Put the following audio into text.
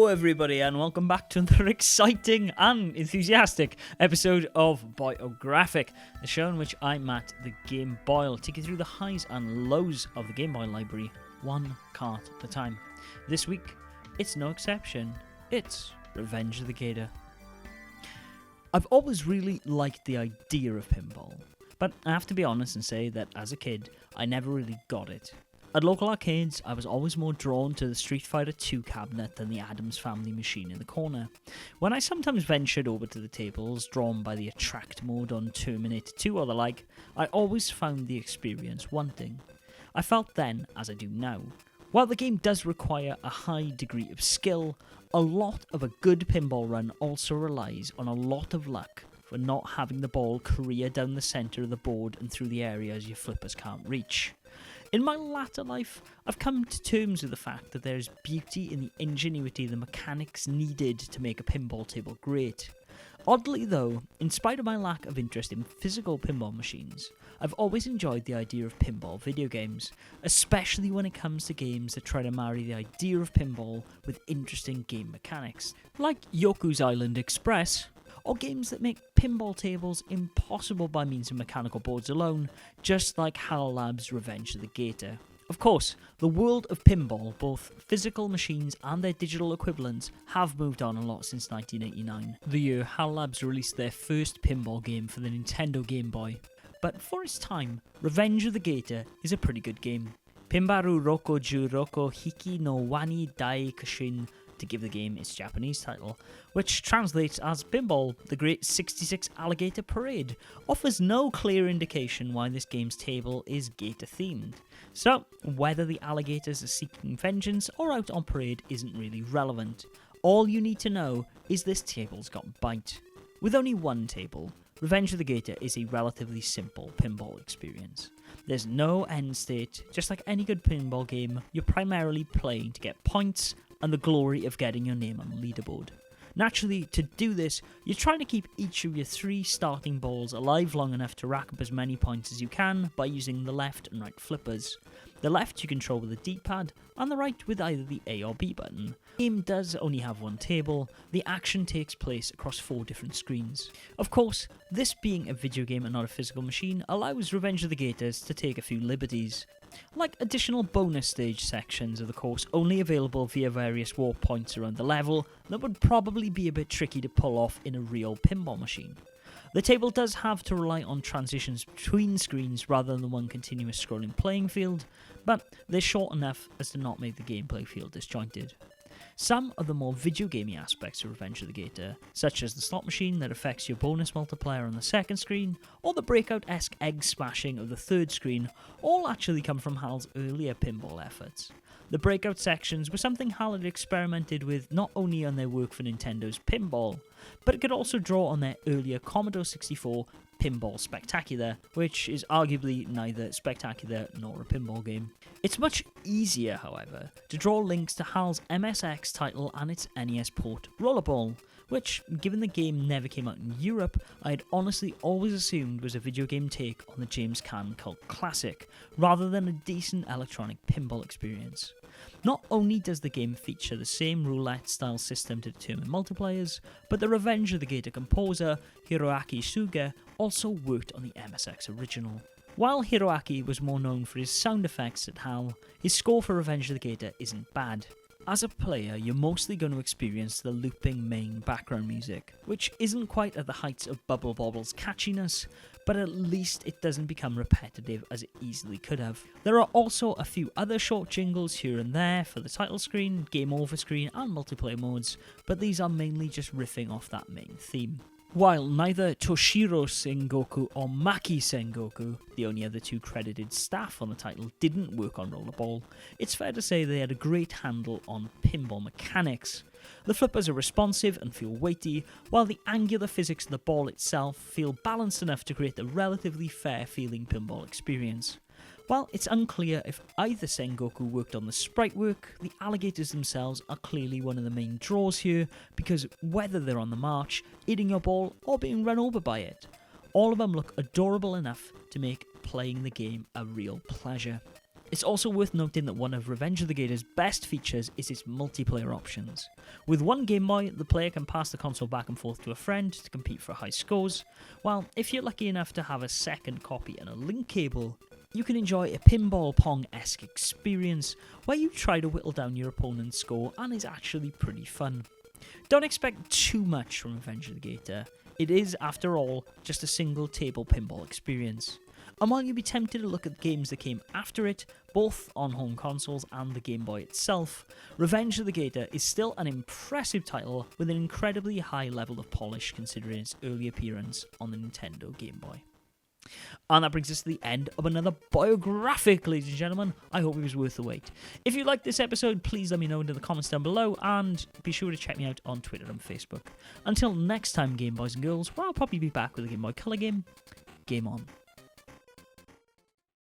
everybody, and welcome back to another exciting and enthusiastic episode of Boyographic, the show in which I, Matt, the Game Boy, will take you through the highs and lows of the Game Boy library, one cart at a time. This week, it's no exception. It's Revenge of the Gator. I've always really liked the idea of pinball, but I have to be honest and say that as a kid, I never really got it. At local arcades, I was always more drawn to the Street Fighter II cabinet than the Addams Family machine in the corner. When I sometimes ventured over to the tables, drawn by the Attract mode on Terminator 2 or the like, I always found the experience wanting. I felt then, as I do now, while the game does require a high degree of skill, a lot of a good pinball run also relies on a lot of luck for not having the ball career down the centre of the board and through the areas your flippers can't reach. In my latter life, I've come to terms with the fact that there is beauty in the ingenuity of the mechanics needed to make a pinball table great. Oddly though, in spite of my lack of interest in physical pinball machines, I've always enjoyed the idea of pinball video games, especially when it comes to games that try to marry the idea of pinball with interesting game mechanics, like Yoku's Island Express, or games that make pinball tables impossible by means of mechanical boards alone, just like HAL Lab's Revenge of the Gator. Of course, the world of pinball, both physical machines and their digital equivalents, have moved on a lot since 1989, the year HAL Labs released their first pinball game for the Nintendo Game Boy. But for its time, Revenge of the Gator is a pretty good game. Pinbaru Roko Ju Roko Hiki no Wani Dai Kashin, to give the game its Japanese title, which translates as Pinball, the Great 66 Alligator Parade, offers no clear indication why this game's table is gator themed. So, whether the alligators are seeking vengeance or out on parade isn't really relevant. All you need to know is this table's got bite. With only one table, Revenge of the Gator is a relatively simple pinball experience. There's no end state. Just like any good pinball game, you're primarily playing to get points and the glory of getting your name on the leaderboard. Naturally, to do this, you're trying to keep each of your 3 starting balls alive long enough to rack up as many points as you can by using the left and right flippers. The left you control with the D-pad, and the right with either the A or B button. The game does only have one table. The action takes place across 4 different screens. Of course, this being a video game and not a physical machine allows Revenge of the Gators to take a few liberties. Like additional bonus stage sections of the course only available via various warp points around the level that would probably be a bit tricky to pull off in a real pinball machine. The table does have to rely on transitions between screens rather than one continuous scrolling playing field, but they're short enough as to not make the gameplay feel disjointed. Some of the more video gamey aspects of Revenge of the Gator, such as the slot machine that affects your bonus multiplier on the second screen, or the Breakout-esque egg smashing of the third screen, all actually come from HAL's earlier pinball efforts. The Breakout Sections were something HAL had experimented with not only on their work for Nintendo's Pinball, but it could also draw on their earlier Commodore 64 Pinball Spectacular, which is arguably neither spectacular nor a pinball game. It's much easier, however, to draw links to HAL's MSX title and its NES port Rollerball, which, given the game never came out in Europe, I had honestly always assumed was a video game take on the James Caan cult classic, rather than a decent electronic pinball experience. Not only does the game feature the same roulette-style system to determine multipliers, but the Revenge of the Gator composer, Hiroaki Suga, also worked on the MSX original. While Hiroaki was more known for his sound effects at HAL, his score for Revenge of the Gator isn't bad. As a player, you're mostly going to experience the looping main background music, which isn't quite at the heights of Bubble Bobble's catchiness, but at least it doesn't become repetitive as it easily could have. There are also a few other short jingles here and there for the title screen, game over screen and multiplayer modes, but these are mainly just riffing off that main theme. While neither Toshiro Sengoku or Maki Sengoku, the only other 2 credited staff on the title, didn't work on Rollerball, it's fair to say they had a great handle on pinball mechanics. The flippers are responsive and feel weighty, while the angular physics of the ball itself feel balanced enough to create a relatively fair-feeling pinball experience. While it's unclear if either Sengoku worked on the sprite work, the alligators themselves are clearly one of the main draws here, because whether they're on the march, eating your ball, or being run over by it, all of them look adorable enough to make playing the game a real pleasure. It's also worth noting that one of Revenge of the Gator's best features is its multiplayer options. With one Game Boy, the player can pass the console back and forth to a friend to compete for high scores, while if you're lucky enough to have a second copy and a link cable, you can enjoy a Pinball Pong-esque experience where you try to whittle down your opponent's score and is actually pretty fun. Don't expect too much from Revenge of the Gator. It is, after all, just a single table pinball experience. And while you'd be tempted to look at games that came after it, both on home consoles and the Game Boy itself, Revenge of the Gator is still an impressive title with an incredibly high level of polish considering its early appearance on the Nintendo Game Boy. And that brings us to the end of another Boyographic, ladies and gentlemen. I hope it was worth the wait. If you liked this episode, please let me know in the comments down below, and be sure to check me out on Twitter and Facebook. Until next time, Game Boys and Girls, where I'll probably be back with a Game Boy Color game. Game on.